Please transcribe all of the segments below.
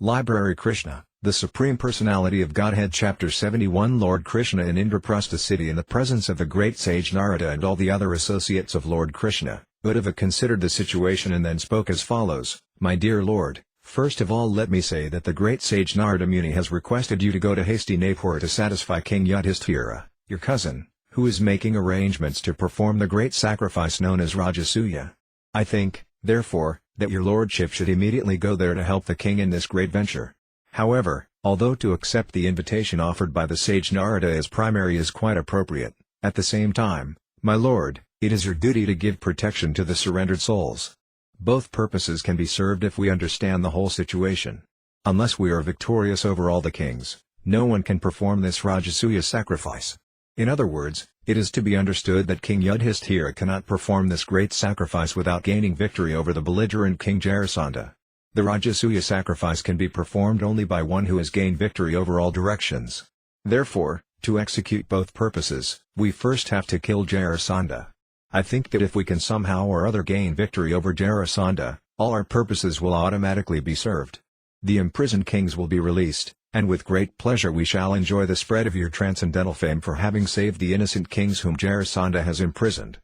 Library Krishna, the Supreme Personality of Godhead Chapter 71 Lord Krishna in Indraprastha city in the presence of the great sage Narada and all the other associates of Lord Krishna, Uddhava considered the situation and then spoke as follows, My dear Lord, first of all let me say that the great sage Narada Muni has requested you to go to Hastinapura to satisfy King Yudhishthira, your cousin, who is making arrangements to perform the great sacrifice known as Rajasuya. I think, therefore, that your lordship should immediately go there to help the king in this great venture. However, although to accept the invitation offered by the sage Narada as primary is quite appropriate, at the same time, my lord, it is your duty to give protection to the surrendered souls. Both purposes can be served if we understand the whole situation. Unless we are victorious over all the kings, no one can perform this Rajasuya sacrifice. In other words, it is to be understood that King Yudhishthira cannot perform this great sacrifice without gaining victory over the belligerent King Jarasandha. The Rajasuya sacrifice can be performed only by one who has gained victory over all directions. Therefore, to execute both purposes, we first have to kill Jarasandha. I think that if we can somehow or other gain victory over Jarasandha, all our purposes will automatically be served. The imprisoned kings will be released, and with great pleasure we shall enjoy the spread of your transcendental fame for having saved the innocent kings whom Jarasandha has imprisoned.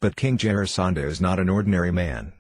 But King Jarasandha is not an ordinary man.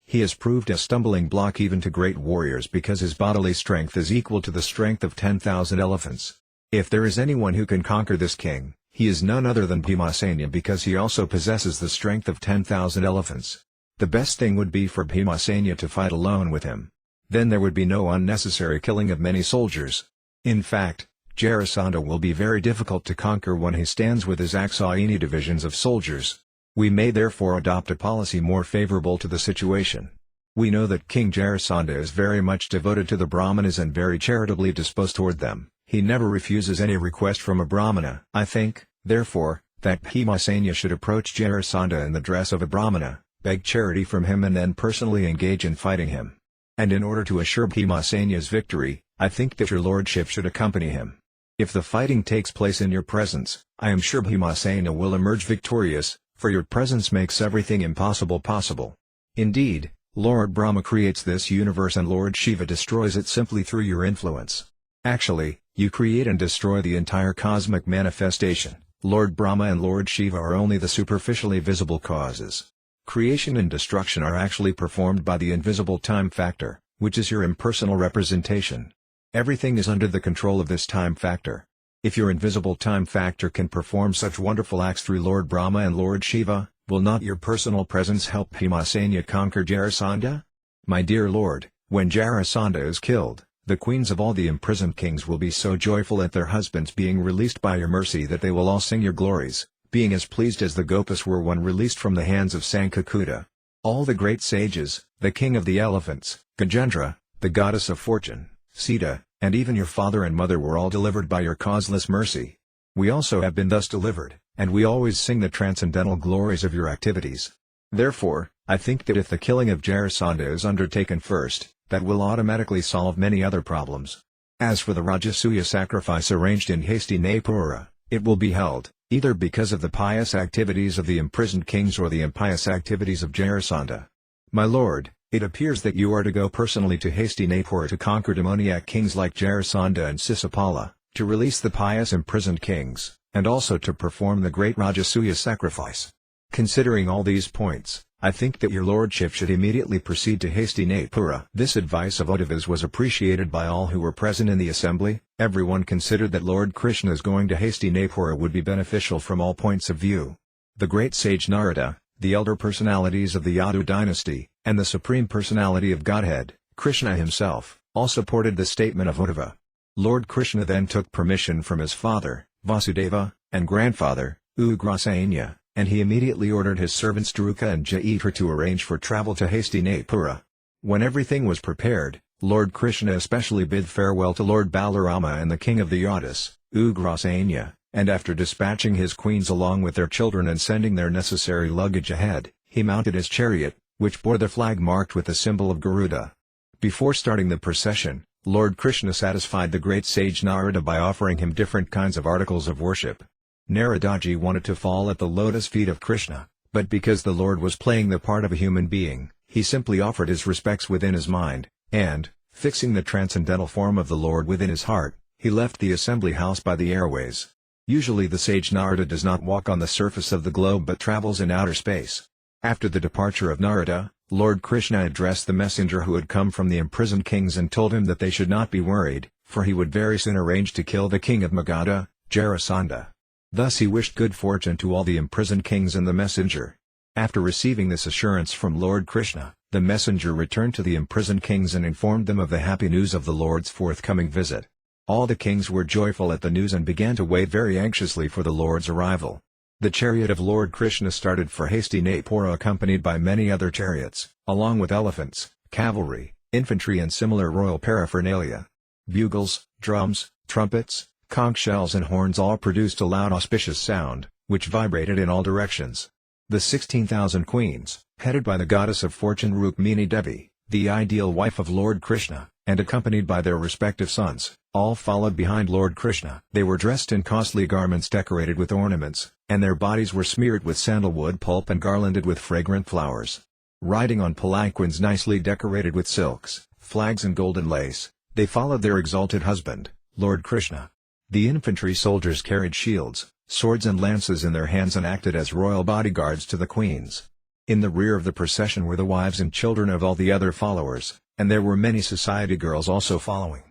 He has proved a stumbling block even to great warriors because his bodily strength is equal to the strength of 10,000 elephants. If there is anyone who can conquer this king, he is none other than Bhimasena because he also possesses the strength of 10,000 elephants. The best thing would be for Bhimasena to fight alone with him. Then there would be no unnecessary killing of many soldiers. In fact, Jarasandha will be very difficult to conquer when he stands with his Aksaini divisions of soldiers. We may therefore adopt a policy more favorable to the situation. We know that King Jarasandha is very much devoted to the Brahmanas and very charitably disposed toward them. He never refuses any request from a Brahmana. I think, therefore, that Bhimasena should approach Jarasandha in the dress of a Brahmana, beg charity from him and then personally engage in fighting him. And in order to assure Bhimasena's victory, I think that your lordship should accompany him. If the fighting takes place in your presence, I am sure Bhimasena will emerge victorious, for your presence makes everything impossible possible. Indeed, Lord Brahma creates this universe and Lord Shiva destroys it simply through your influence. Actually, you create and destroy the entire cosmic manifestation. Lord Brahma and Lord Shiva are only the superficially visible causes. Creation and destruction are actually performed by the invisible time factor, which is your impersonal representation. Everything is under the control of this time factor. If your invisible time factor can perform such wonderful acts through Lord Brahma and Lord Shiva, will not your personal presence help Bhimasena conquer Jarasandha? My dear Lord, when Jarasandha is killed, the queens of all the imprisoned kings will be so joyful at their husbands being released by your mercy that they will all sing your glories, being as pleased as the Gopas were when released from the hands of Sankakuta. All the great sages, the king of the elephants, Gajendra, the goddess of fortune, Sita, and even your father and mother were all delivered by your causeless mercy. We also have been thus delivered, and we always sing the transcendental glories of your activities. Therefore, I think that if the killing of Jarasandha is undertaken first, that will automatically solve many other problems. As for the Rajasuya sacrifice arranged in Hastinapura, it will be held, either because of the pious activities of the imprisoned kings or the impious activities of Jarasandha. My lord, it appears that you are to go personally to Hastinapura to conquer demoniac kings like Jarasandha and Sisapala, to release the pious imprisoned kings, and also to perform the great Rajasuya sacrifice. Considering all these points, I think that your lordship should immediately proceed to Hastinapura. This advice of Uddhava's was appreciated by all who were present in the assembly. Everyone considered that Lord Krishna's going to Hastinapura would be beneficial from all points of view. The great sage Narada, the elder personalities of the Yadu dynasty, and the Supreme Personality of Godhead, Krishna himself, all supported the statement of Uddhava. Lord Krishna then took permission from his father, Vyāsadeva, and grandfather, Ugrasena, and he immediately ordered his servants Druka and Jaitra to arrange for travel to Hastinapura. When everything was prepared, Lord Krishna especially bid farewell to Lord Balarama and the king of the Yadus, Ugrasena, and after dispatching his queens along with their children and sending their necessary luggage ahead, he mounted his chariot, which bore the flag marked with the symbol of Garuda. Before starting the procession, Lord Krishna satisfied the great sage Narada by offering him different kinds of articles of worship. Naradaji wanted to fall at the lotus feet of Krishna, but because the Lord was playing the part of a human being, he simply offered his respects within his mind, and, Fixing the transcendental form of the Lord within his heart, he left the assembly house by the airways. Usually the sage Narada does not walk on the surface of the globe but travels in outer space. After the departure of Narada, Lord Krishna addressed the messenger who had come from the imprisoned kings and told him that they should not be worried, for he would very soon arrange to kill the king of Magadha, Jarasandha. Thus he wished good fortune to all the imprisoned kings and the messenger. After receiving this assurance from Lord Krishna, the messenger returned to the imprisoned kings and informed them of the happy news of the Lord's forthcoming visit. All the kings were joyful at the news and began to wait very anxiously for the Lord's arrival. The chariot of Lord Krishna started for Hastinapura accompanied by many other chariots, along with elephants, cavalry, infantry and similar royal paraphernalia. Bugles, drums, trumpets, conch shells and horns all produced a loud auspicious sound, which vibrated in all directions. The 16,000 queens, headed by the goddess of fortune Rukmini Devi, the ideal wife of Lord Krishna, and accompanied by their respective sons, all followed behind Lord Krishna. They were dressed in costly garments decorated with ornaments, and their bodies were smeared with sandalwood pulp and garlanded with fragrant flowers. Riding on palanquins nicely decorated with silks, flags and golden lace, they followed their exalted husband, Lord Krishna. The infantry soldiers carried shields, swords and lances in their hands and acted as royal bodyguards to the queens. In the rear of the procession were the wives and children of all the other followers, and there were many society girls also following.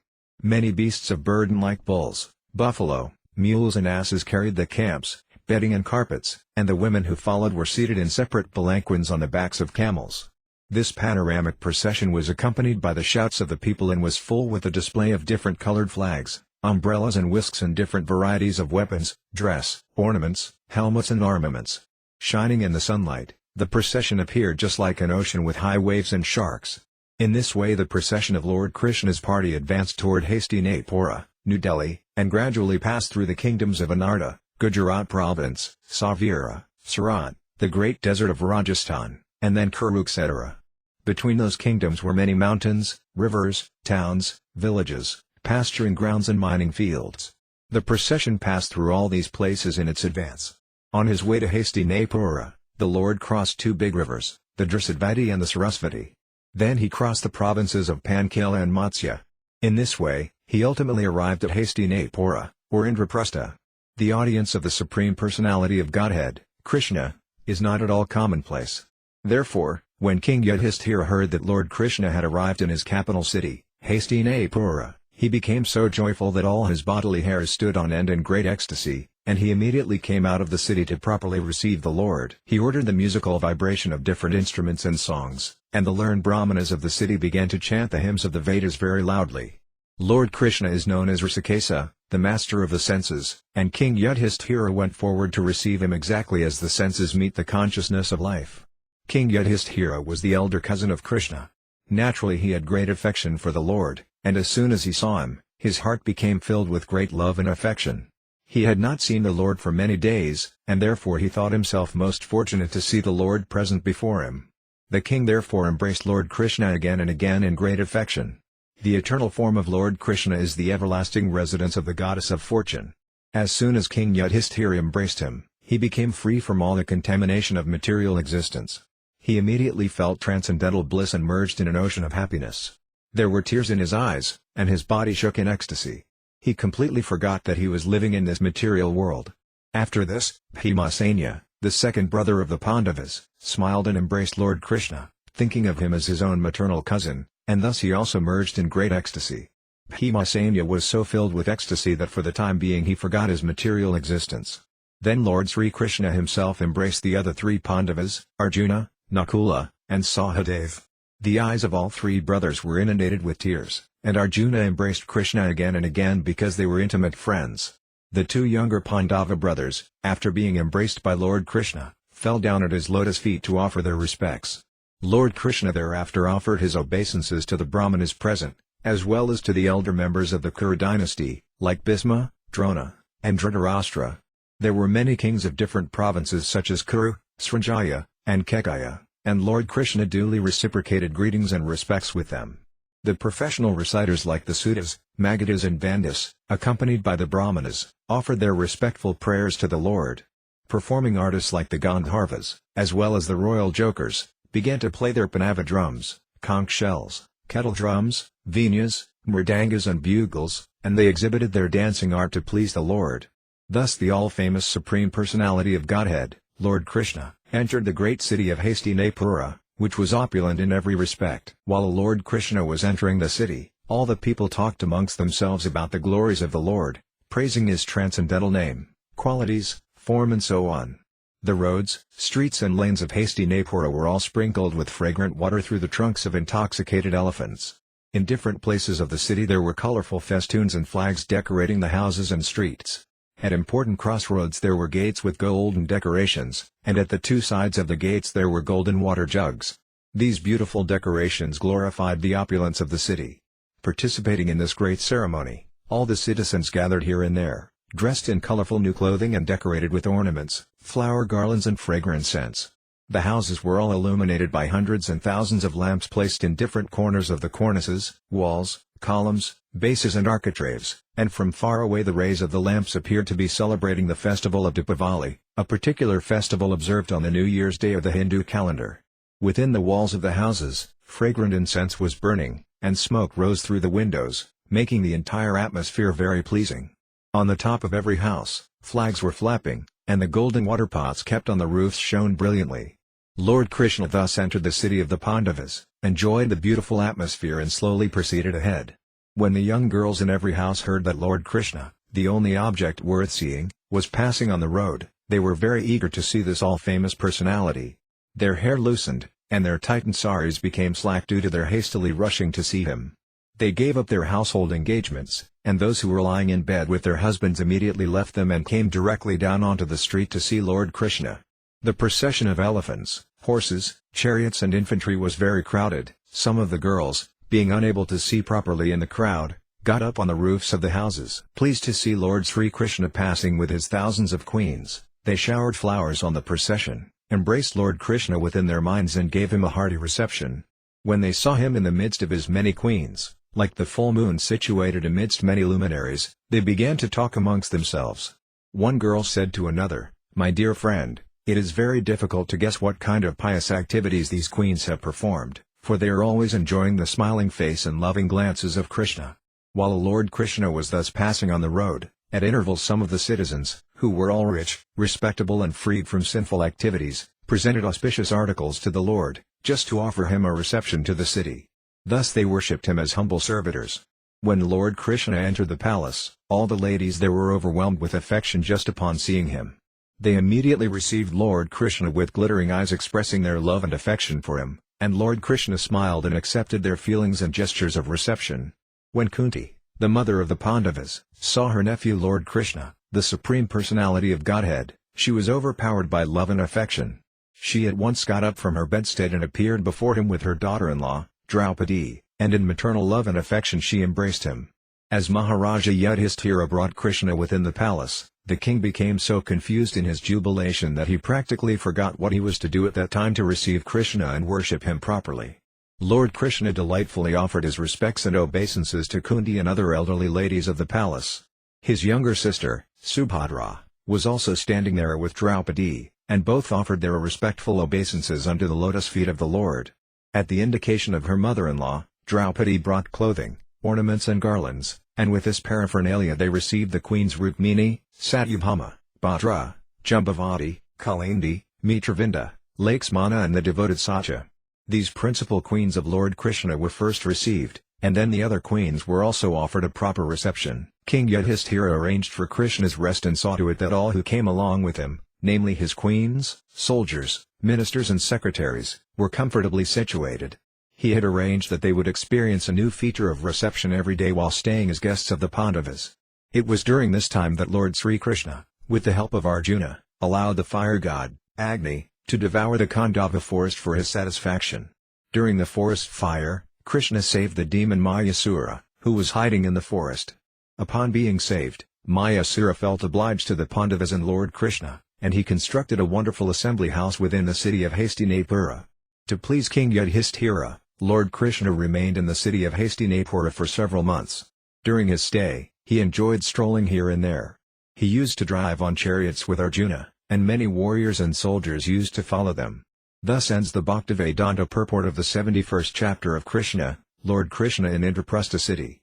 Many beasts of burden like bulls, buffalo, mules and asses carried the camps, bedding and carpets, and the women who followed were seated in separate palanquins on the backs of camels. This panoramic procession was accompanied by the shouts of the people and was full with a display of different colored flags, umbrellas and whisks and different varieties of weapons, dress, ornaments, helmets and armaments. Shining in the sunlight, the procession appeared just like an ocean with high waves and sharks. In this way the procession of Lord Krishna's party advanced toward Hastinapura, New Delhi, and gradually passed through the kingdoms of Anarta, Gujarat province, Savira, Surat, the great desert of Rajasthan, and then Kurukshetra. Between those kingdoms were many mountains, rivers, towns, villages, pasturing grounds and mining fields. The procession passed through all these places in its advance. On his way to Hastinapura, the Lord crossed two big rivers, the Drusavati and the Sarasvati. Then he crossed the provinces of Panchala and Matsya. In this way, he ultimately arrived at Hastinapura, or Indraprastha. The audience of the Supreme Personality of Godhead, Krishna, is not at all commonplace. Therefore, when King Yudhishthira heard that Lord Krishna had arrived in his capital city, Hastinapura, he became so joyful that all his bodily hairs stood on end in great ecstasy, and he immediately came out of the city to properly receive the Lord. He ordered the musical vibration of different instruments and songs, and the learned brahmanas of the city began to chant the hymns of the Vedas very loudly. Lord Krishna is known as Rsikesa, the master of the senses, and King Yudhishthira went forward to receive him exactly as the senses meet the consciousness of life. King Yudhishthira was the elder cousin of Krishna. Naturally he had great affection for the Lord, and as soon as he saw him, his heart became filled with great love and affection. He had not seen the Lord for many days, and therefore he thought himself most fortunate to see the Lord present before him. The king therefore embraced Lord Krishna again and again in great affection. The eternal form of Lord Krishna is the everlasting residence of the goddess of fortune. As soon as King Yudhishthira embraced him, he became free from all the contamination of material existence. He immediately felt transcendental bliss and merged in an ocean of happiness. There were tears in his eyes, and his body shook in ecstasy. He completely forgot that he was living in this material world. After this, Bhimasena, the second brother of the Pandavas, smiled and embraced Lord Krishna, thinking of him as his own maternal cousin, and thus he also merged in great ecstasy. Bhimasena was so filled with ecstasy that for the time being he forgot his material existence. Then Lord Sri Krishna himself embraced the other three Pandavas, Arjuna, Nakula, and Sahadeva. The eyes of all three brothers were inundated with tears, and Arjuna embraced Krishna again and again because they were intimate friends. The two younger Pandava brothers, after being embraced by Lord Krishna, fell down at his lotus feet to offer their respects. Lord Krishna thereafter offered his obeisances to the Brahmanas present, as well as to the elder members of the Kuru dynasty, like Bhisma, Drona, and Dhritarashtra. There were many kings of different provinces such as Kuru, Sranjaya, and Kekaya, and Lord Krishna duly reciprocated greetings and respects with them. The professional reciters like the Sudhas, Magadhas and Vandas, accompanied by the Brahmanas, offered their respectful prayers to the Lord. Performing artists like the Gandharvas, as well as the royal jokers, began to play their panava drums, conch shells, kettle drums, veenas, mridangas and bugles, and they exhibited their dancing art to please the Lord. Thus the all-famous Supreme Personality of Godhead, Lord Krishna, entered the great city of Hastinapura, which was opulent in every respect. While Lord Krishna was entering the city, all the people talked amongst themselves about the glories of the Lord, praising his transcendental name, qualities, form and so on. The roads, streets and lanes of Hastinapura were all sprinkled with fragrant water through the trunks of intoxicated elephants. In different places of the city there were colorful festoons and flags decorating the houses and streets. At important crossroads there were gates with golden decorations, and at the two sides of the gates there were golden water jugs. These beautiful decorations glorified the opulence of the city. Participating in this great ceremony, all the citizens gathered here and there, dressed in colorful new clothing and decorated with ornaments, flower garlands and fragrant scents. The houses were all illuminated by hundreds and thousands of lamps placed in different corners of the cornices, walls, columns, bases and architraves, and from far away the rays of the lamps appeared to be celebrating the festival of Deepavali, a particular festival observed on the New Year's Day of the Hindu calendar. Within the walls of the houses, fragrant incense was burning, and smoke rose through the windows, making the entire atmosphere very pleasing. On the top of every house, flags were flapping, and the golden water pots kept on the roofs shone brilliantly. Lord Krishna thus entered the city of the Pandavas, enjoyed the beautiful atmosphere and slowly proceeded ahead. When the young girls in every house heard that Lord Krishna, the only object worth seeing, was passing on the road, they were very eager to see this all-famous personality. Their hair loosened, and their tightened saris became slack due to their hastily rushing to see him. They gave up their household engagements, and those who were lying in bed with their husbands immediately left them and came directly down onto the street to see Lord Krishna. The procession of elephants, horses, chariots and infantry was very crowded. Some of the girls, being unable to see properly in the crowd, got up on the roofs of the houses. Pleased to see Lord Sri Krishna passing with his thousands of queens, they showered flowers on the procession, embraced Lord Krishna within their minds and gave him a hearty reception. When they saw him in the midst of his many queens, like the full moon situated amidst many luminaries, they began to talk amongst themselves. One girl said to another, "My dear friend, it is very difficult to guess what kind of pious activities these queens have performed, for they are always enjoying the smiling face and loving glances of Krishna." While Lord Krishna was thus passing on the road, at intervals some of the citizens, who were all rich, respectable and freed from sinful activities, presented auspicious articles to the Lord, just to offer him a reception to the city. Thus they worshipped him as humble servitors. When Lord Krishna entered the palace, all the ladies there were overwhelmed with affection just upon seeing him. They immediately received Lord Krishna with glittering eyes expressing their love and affection for him, and Lord Krishna smiled and accepted their feelings and gestures of reception. When Kunti, the mother of the Pandavas, saw her nephew Lord Krishna, the Supreme Personality of Godhead, she was overpowered by love and affection. She at once got up from her bedstead and appeared before him with her daughter-in-law, Draupadi, and in maternal love and affection she embraced him. As Maharaja Yudhishthira brought Krishna within the palace, the king became so confused in his jubilation that he practically forgot what he was to do at that time to receive Krishna and worship him properly. Lord Krishna delightfully offered his respects and obeisances to Kunti and other elderly ladies of the palace. His younger sister, Subhadra, was also standing there with Draupadi, and both offered their respectful obeisances unto the lotus feet of the Lord. At the indication of her mother-in-law, Draupadi brought clothing, ornaments and garlands, and with this paraphernalia they received the queens Rukmini, Satyabhama, Bhadra, Jambavati, Kalindi, Mitravinda, Lakshmana and the devoted Satya. These principal queens of Lord Krishna were first received, and then the other queens were also offered a proper reception. King Yudhishthira arranged for Krishna's rest and saw to it that all who came along with him, namely his queens, soldiers, ministers and secretaries, were comfortably situated. He had arranged that they would experience a new feature of reception every day while staying as guests of the Pandavas. It was during this time that Lord Sri Krishna, with the help of Arjuna, allowed the fire god, Agni, to devour the Khandava forest for his satisfaction. During the forest fire, Krishna saved the demon Mayasura, who was hiding in the forest. Upon being saved, Mayasura felt obliged to the Pandavas and Lord Krishna, and he constructed a wonderful assembly house within the city of Hastinapura. To please King Yudhishthira, Lord Krishna remained in the city of Hastinapura for several months. During his stay, he enjoyed strolling here and there. He used to drive on chariots with Arjuna, and many warriors and soldiers used to follow them. Thus ends the Bhaktivedanta purport of the 71st chapter of Krishna, Lord Krishna in Indraprastha city.